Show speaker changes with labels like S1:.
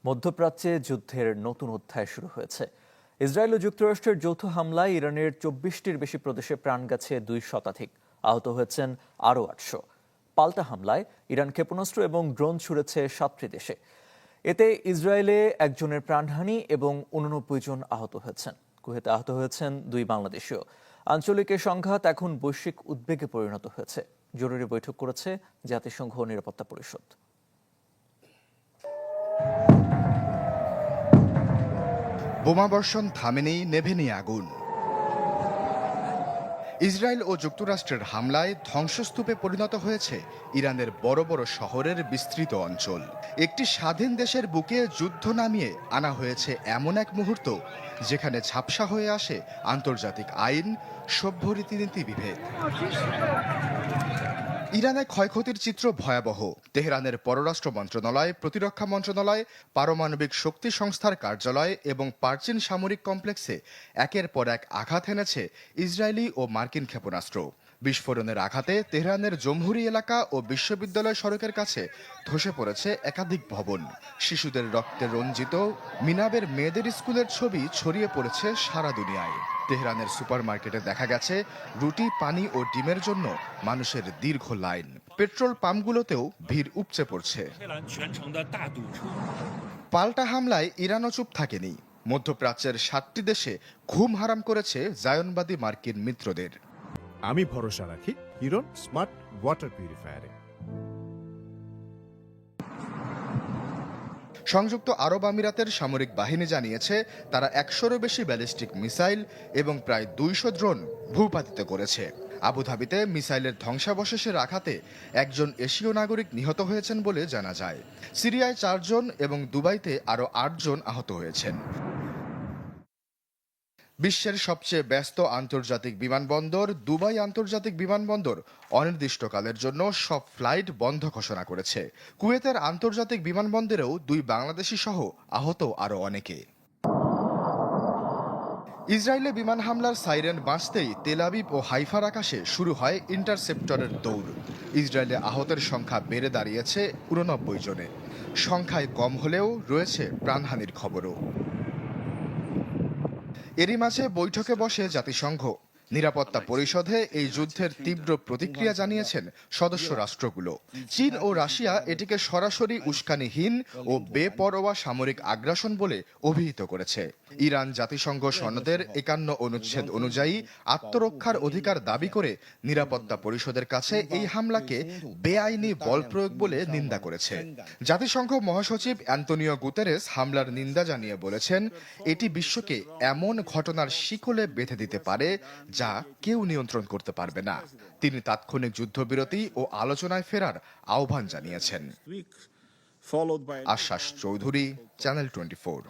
S1: মধ্যপ্রাচ্যে যুদ্ধের নতুন অধ্যায় শুরু হয়েছে। ইসরায়েল ও যুক্তরাষ্ট্রের যৌথ হামলায় ইরানের ২৪টির বেশি প্রদেশে প্রাণ গেছে ২০০ শতাধিক, আহত হয়েছেন আরও ৮০০। পাল্টা হামলায় ইরান ক্ষেপণাস্ত্র এবং ড্রোন ছুড়েছে ৭টি দেশে। এতে ইসরায়েলে একজনের প্রাণহানি এবং ৮৯ জন আহত হয়েছেন। কুয়েতে আহত হয়েছেন ২ বাংলাদেশীয়। আঞ্চলিক এ সংঘাত এখন বৈশ্বিক উদ্বেগে পরিণত হয়েছে। জরুরি বৈঠক করেছে জাতিসংঘ নিরাপত্তা পরিষদ।
S2: বোমাবর্ষণ থামেনি, নেভেনি আগুন। ইসরায়েল ও যুক্তরাষ্ট্রের হামলায় ধ্বংসস্তূপে পরিণত হয়েছে ইরানের বড় বড় শহরের বিস্তৃত অঞ্চল। একটি স্বাধীন দেশের বুকে যুদ্ধ নামিয়ে আনা হয়েছে এমন এক মুহূর্ত যেখানে ঝাপসা হয়ে আসে আন্তর্জাতিক আইন, সভ্য রীতিনীতি বিভেদ। ইরানে ক্ষয়ক্ষতির চিত্র ভয়াবহ। তেহরানের পররাষ্ট্র মন্ত্রণালয়, প্রতিরক্ষা মন্ত্রণালয়, পারমাণবিক শক্তি সংস্থার কার্যালয় এবং পার্চিন সামরিক কমপ্লেক্সে একের পর এক আঘাত হেনেছে ইসরায়েলি ও মার্কিন ক্ষেপণাস্ত্র। বিস্ফোরণের আঘাতে তেহরানের জমহুরি এলাকা ও বিশ্ববিদ্যালয় সড়কের কাছে ধসে পড়েছে একাধিক ভবন। শিশুদের রক্তে রঞ্জিত মিনাবের মেয়েদের স্কুলের ছবি ছড়িয়ে পড়েছে সারা দুনিয়ায়। তেহরানের সুপারমার্কেটে দেখা গেছে রুটি, পানি ও ডিমের জন্য মানুষের দীর্ঘ লাইন। পেট্রোল পাম্পগুলোতেও ভিড় উপচে পড়ছে। পাল্টা হামলায় ইরানও চুপ থাকেনি। মধ্যপ্রাচ্যের ৭টি দেশে ঘুম হারাম করেছে জায়নবাদী মার্কিন মিত্রদের।
S3: আমি ভরসা রাখি হিরন স্মার্ট ওয়াটার পিউরিফায়ারে।
S2: সংযুক্ত আরব আমিরাতের সামরিক বাহিনী জানিয়েছে তারা ১০০-এরও বেশি ব্যালিস্টিক মিসাইল এবং প্রায় ২০০ ড্রোন ভূপাতিত করেছে। আবুধাবিতে মিসাইলের ধ্বংসাবশেষের আঘাতে একজন এশীয় নাগরিক নিহত হয়েছেন বলে জানা যায়। সিরিয়ায় ৪ জন এবং দুবাইতে আরও ৮ জন আহত হয়েছেন। বিশ্বের সবচেয়ে ব্যস্ত আন্তর্জাতিক বিমানবন্দর দুবাই আন্তর্জাতিক বিমানবন্দর অনির্দিষ্টকালের জন্য সব ফ্লাইট বন্ধ ঘোষণা করেছে। কুয়েতের আন্তর্জাতিক বিমানবন্দরেও ২ বাংলাদেশি সহ আহত আরও অনেকে। ইসরায়েলে বিমান হামলার সাইরেন বাজতেই তেল আবিব ও হাইফার আকাশে শুরু হয় ইন্টারসেপ্টরের দৌড়। ইসরায়েলে আহতের সংখ্যা বেড়ে দাঁড়িয়েছে ৮৯ জনে। সংখ্যায় কম হলেও রয়েছে প্রাণহানির খবরও। এরই মাঝে বৈঠকে বসে জাতিসংঘ নিরাপত্তা পরিষদে এই যুদ্ধের তীব্র প্রতিক্রিয়া জানিয়েছেন সদস্য রাষ্ট্রগুলো। চীন ও রাশিয়া এটিকে সরাসরি উস্কানিহীন ও বেপরোয়া সামরিক আগ্রাসন বলে অভিহিত করেছে। ইরান জাতিসংঘ সনদের ৫১ অনুচ্ছেদ অনুযায়ী আত্মরক্ষার অধিকার দাবি করে নিরাপত্তা পরিষদের কাছে এই হামলাকে বেআইনি বল প্রয়োগ বলে নিন্দা করেছে। জাতিসংঘ মহাসচিব অ্যান্তনিও গুতেরেস হামলার নিন্দা জানিয়ে বলেছেন, এটি বিশ্বকে এমন ঘটনার শিকলে বেঁধে দিতে পারে যা কেউ নিয়ন্ত্রণ করতে পারবে না। তিনি তাৎক্ষণিক যুদ্ধবিরতি ও আলোচনায় ফেরার আহ্বান জানিয়েছেন। আশ্বাস চৌধুরী, চ্যানেল 24।